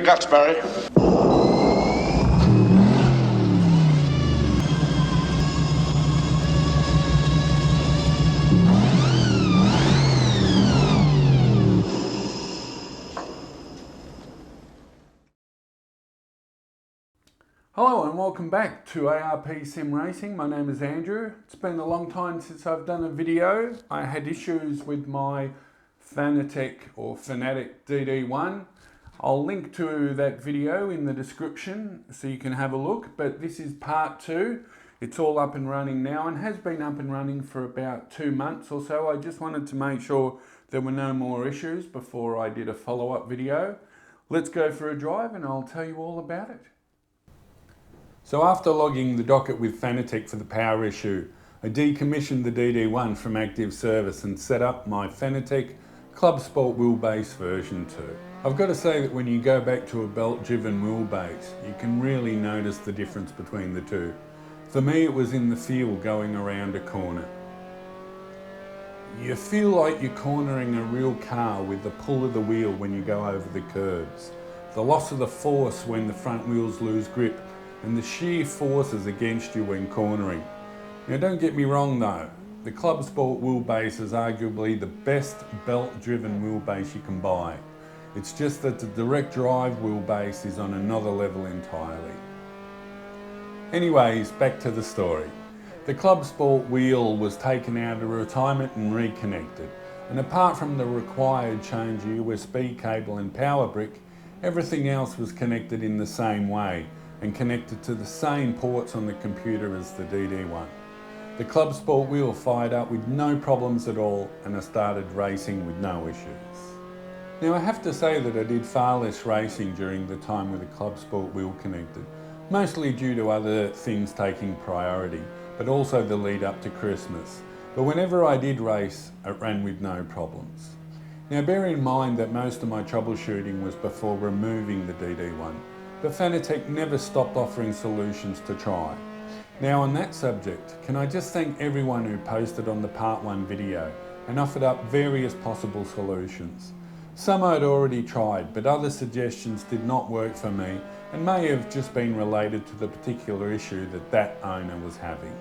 guts, Barry. Hello and welcome back to ARP Sim Racing. My name is Andrew. It's been a long time since I've done a video. I had issues with my Fanatec DD1. I'll link to that video in the description so you can have a look, but this is part 2. It's all up and running now and has been up and running for about 2 months or so. I just wanted to make sure there were no more issues before I did a follow-up video. Let's go for a drive and I'll tell you all about it. So after logging the docket with Fanatec for the power issue, I decommissioned the DD1 from active service and set up my Fanatec Club Sport wheelbase version 2. I've got to say that when you go back to a belt-driven wheelbase, you can really notice the difference between the two. For me, it was in the feel going around a corner. You feel like you're cornering a real car with the pull of the wheel when you go over the curbs, the loss of the force when the front wheels lose grip, and the sheer forces against you when cornering. Now don't get me wrong though, the Club Sport wheelbase is arguably the best belt-driven wheelbase you can buy. It's just that the direct drive wheelbase is on another level entirely. Anyways, back to the story. The Club Sport wheel was taken out of retirement and reconnected, and apart from the required change of USB cable and power brick, everything else was connected in the same way and connected to the same ports on the computer as the DD1. The Club Sport wheel fired up with no problems at all and I started racing with no issues. Now I have to say that I did far less racing during the time with the Club Sport wheel connected, mostly due to other things taking priority, but also the lead up to Christmas. But whenever I did race, it ran with no problems. Now bear in mind that most of my troubleshooting was before removing the DD1. But Fanatec never stopped offering solutions to try. Now on that subject, can I just thank everyone who posted on the part 1 video and offered up various possible solutions. Some I'd already tried, but other suggestions did not work for me and may have just been related to the particular issue that owner was having.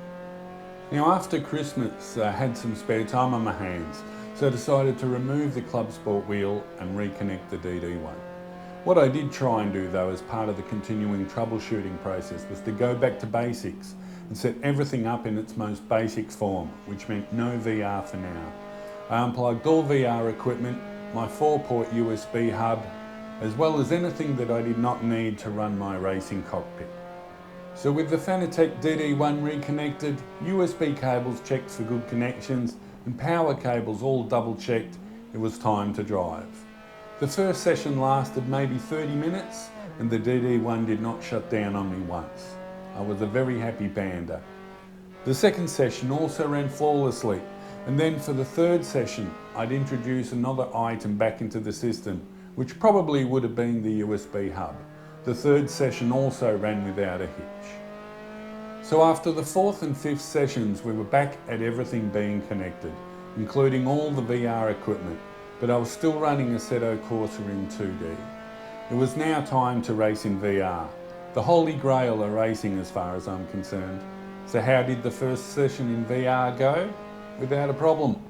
Now after Christmas, I had some spare time on my hands, so I decided to remove the Club Sport wheel and reconnect the DD1. What I did try and do though as part of the continuing troubleshooting process was to go back to basics and set everything up in its most basic form, which meant no VR for now. I unplugged all VR equipment, my 4-port USB hub, as well as anything that I did not need to run my racing cockpit. So with the Fanatec DD1 reconnected, USB cables checked for good connections and power cables all double checked, it was time to drive. The first session lasted maybe 30 minutes and the DD1 did not shut down on me once. I was a very happy panda. The second session also ran flawlessly, and then for the third session I'd introduce another item back into the system, which probably would have been the USB hub. The third session also ran without a hitch. So after the 4th and 5th sessions we were back at everything being connected, including all the VR equipment, but I was still running Assetto Corsa in 2D. It was now time to race in VR, the holy grail of racing as far as I'm concerned. So how did the first session in VR go? Without a problem.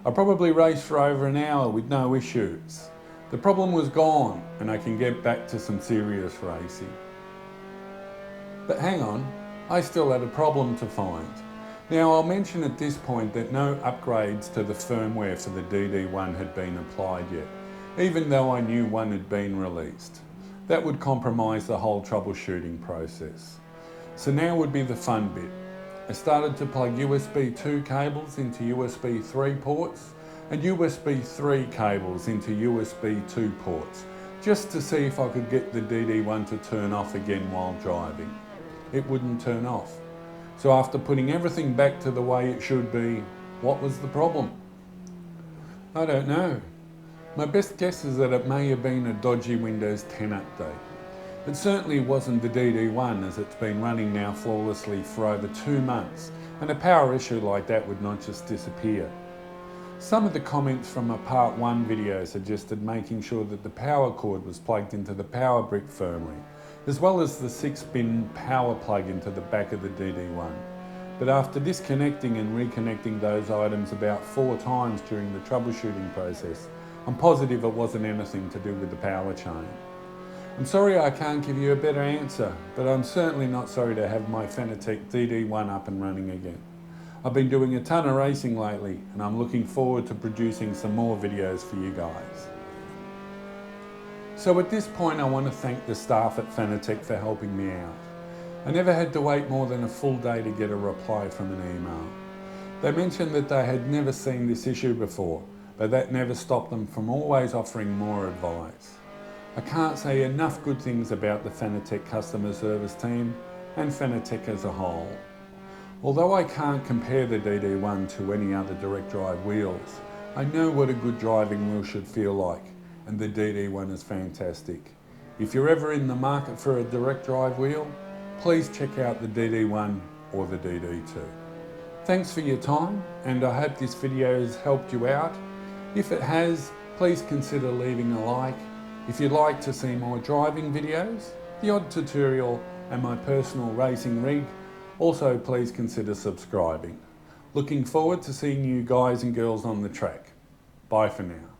I probably raced for over an hour with no issues. The problem was gone and I can get back to some serious racing. But hang on, I still had a problem to find. Now I'll mention at this point that no upgrades to the firmware for the DD1 had been applied yet, even though I knew one had been released. That would compromise the whole troubleshooting process. So now would be the fun bit. I started to plug USB 2 cables into USB 3 ports and USB 3 cables into USB 2 ports, just to see if I could get the DD1 to turn off again while driving. It wouldn't turn off. So after putting everything back to the way it should be, what was the problem? I don't know. My best guess is that it may have been a dodgy Windows 10 update. It certainly wasn't the DD1, as it's been running now flawlessly for over 2 months, and a power issue like that would not just disappear. Some of the comments from a part 1 video suggested making sure that the power cord was plugged into the power brick firmly, as well as the 6-pin power plug into the back of the DD1. But after disconnecting and reconnecting those items about 4 times during the troubleshooting process, I'm positive it wasn't anything to do with the power chain. I'm sorry I can't give you a better answer, but I'm certainly not sorry to have my Fanatec DD1 up and running again. I've been doing a ton of racing lately, and I'm looking forward to producing some more videos for you guys. So at this point I want to thank the staff at Fanatec for helping me out. I never had to wait more than a full day to get a reply from an email. They mentioned that they had never seen this issue before, but that never stopped them from always offering more advice. I can't say enough good things about the Fanatec customer service team and Fanatec as a whole. Although I can't compare the DD1 to any other direct drive wheels, I know what a good driving wheel should feel like, and the DD1 is fantastic. If you're ever in the market for a direct drive wheel, please check out the DD1 or the DD2. Thanks for your time, and I hope this video has helped you out. If it has, please consider leaving a like. If you'd like to see more driving videos, the odd tutorial and my personal racing rig, also please consider subscribing. Looking forward to seeing you guys and girls on the track. Bye for now.